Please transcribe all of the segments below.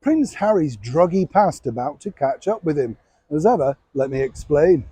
Prince Harry's druggy past about to catch up with him? As ever, let me explain.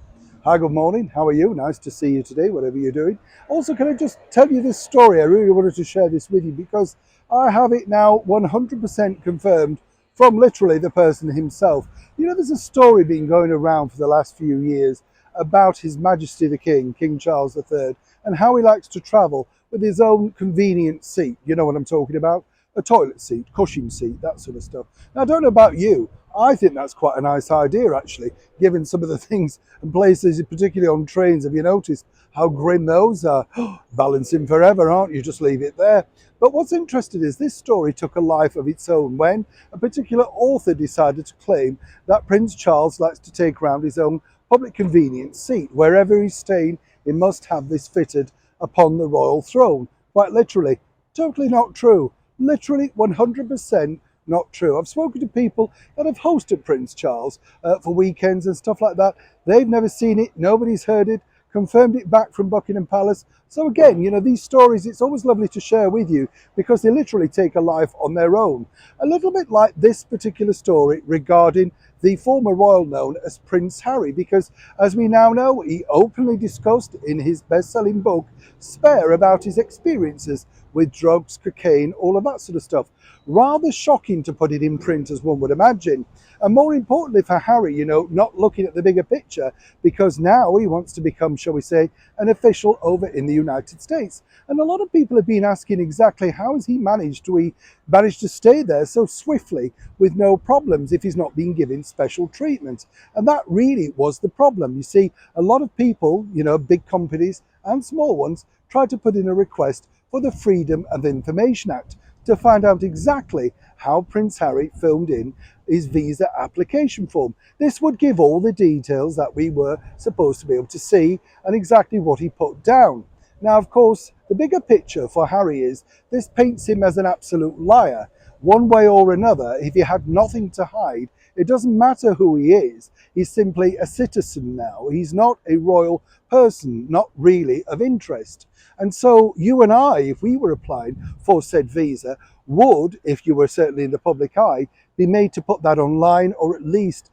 Hi, good morning. How are you? Nice to see you today, whatever you're doing. Also, can I just tell you this story? I really wanted to share this with you because I have it now 100% confirmed from literally the person himself. You know, there's a story been going around for the last few years about His Majesty the King, King Charles III, and how he likes to travel with his own convenient seat. You know what I'm talking about? A toilet seat, cushion seat, that sort of stuff. Now, I don't know about you. I think that's quite a nice idea, actually, given some of the things and places, particularly on trains. Have you noticed how grim those are? Balancing forever, aren't you? Just leave it there. But what's interesting is this story took a life of its own when a particular author decided to claim that Prince Charles likes to take round his own public convenience seat. Wherever he's staying, he must have this fitted upon the royal throne. Quite literally. Totally not true. Literally 100% not true. I've spoken to people that have hosted Prince Charles for weekends and stuff like that. They've never seen it. Nobody's heard it. Confirmed it back from Buckingham Palace. So again, you know, these stories, it's always lovely to share with you because they literally take a life on their own. A little bit like this particular story regarding the former royal known as Prince Harry, because as we now know, he openly discussed in his best-selling book, Spare, about his experiences with drugs, cocaine, all of that sort of stuff. Rather shocking to put it in print, as one would imagine. And more importantly for Harry, you know, not looking at the bigger picture, because now he wants to become, shall we say, an official over in the United States. And a lot of people have been asking exactly how has he managed to stay there so swiftly with no problems if he's not being given special treatment. And that really was the problem. You see, a lot of people, you know, big companies and small ones, tried to put in a request for the Freedom of Information Act to find out exactly how Prince Harry filled in his visa application form. This would give all the details that we were supposed to be able to see and exactly what he put down. Now, of course, the bigger picture for Harry is this paints him as an absolute liar. One way or another, if he had nothing to hide, it doesn't matter who he is. He's simply a citizen now. He's not a royal person, not really of interest. And so you and I, if we were applying for said visa, would, if you were certainly in the public eye, be made to put that online or at least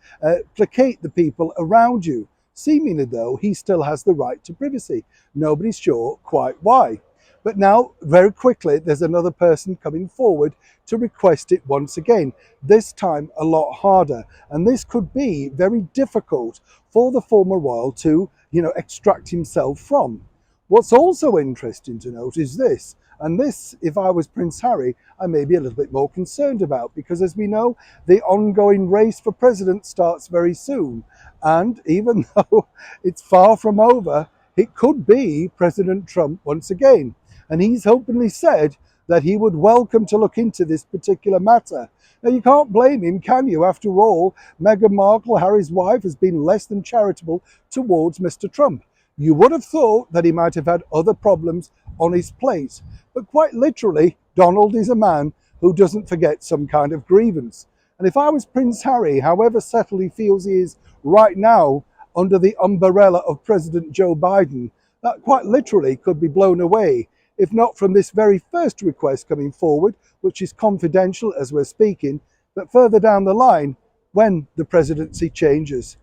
placate the people around you. Seemingly, though, he still has the right to privacy. Nobody's sure quite why. But now, very quickly, there's another person coming forward to request it once again, this time a lot harder. And this could be very difficult for the former royal to, you know, extract himself from. What's also interesting to note is this, and this, if I was Prince Harry, I may be a little bit more concerned about, because as we know, the ongoing race for president starts very soon. And even though it's far from over, it could be President Trump once again. And he's openly said that he would welcome to look into this particular matter. Now, you can't blame him, can you? After all, Meghan Markle, Harry's wife, has been less than charitable towards Mr. Trump. You would have thought that he might have had other problems on his plate. But quite literally, Donald is a man who doesn't forget some kind of grievance. And if I was Prince Harry, however settled he feels he is right now under the umbrella of President Joe Biden, that quite literally could be blown away, if not from this very first request coming forward, which is confidential as we're speaking, but further down the line when the presidency changes.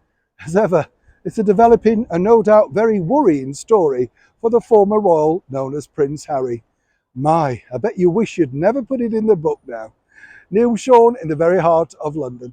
As ever, it's a developing and no doubt very worrying story for the former royal known as Prince Harry. My, I bet you wish you'd never put it in the book now. Neil Sean in the very heart of London.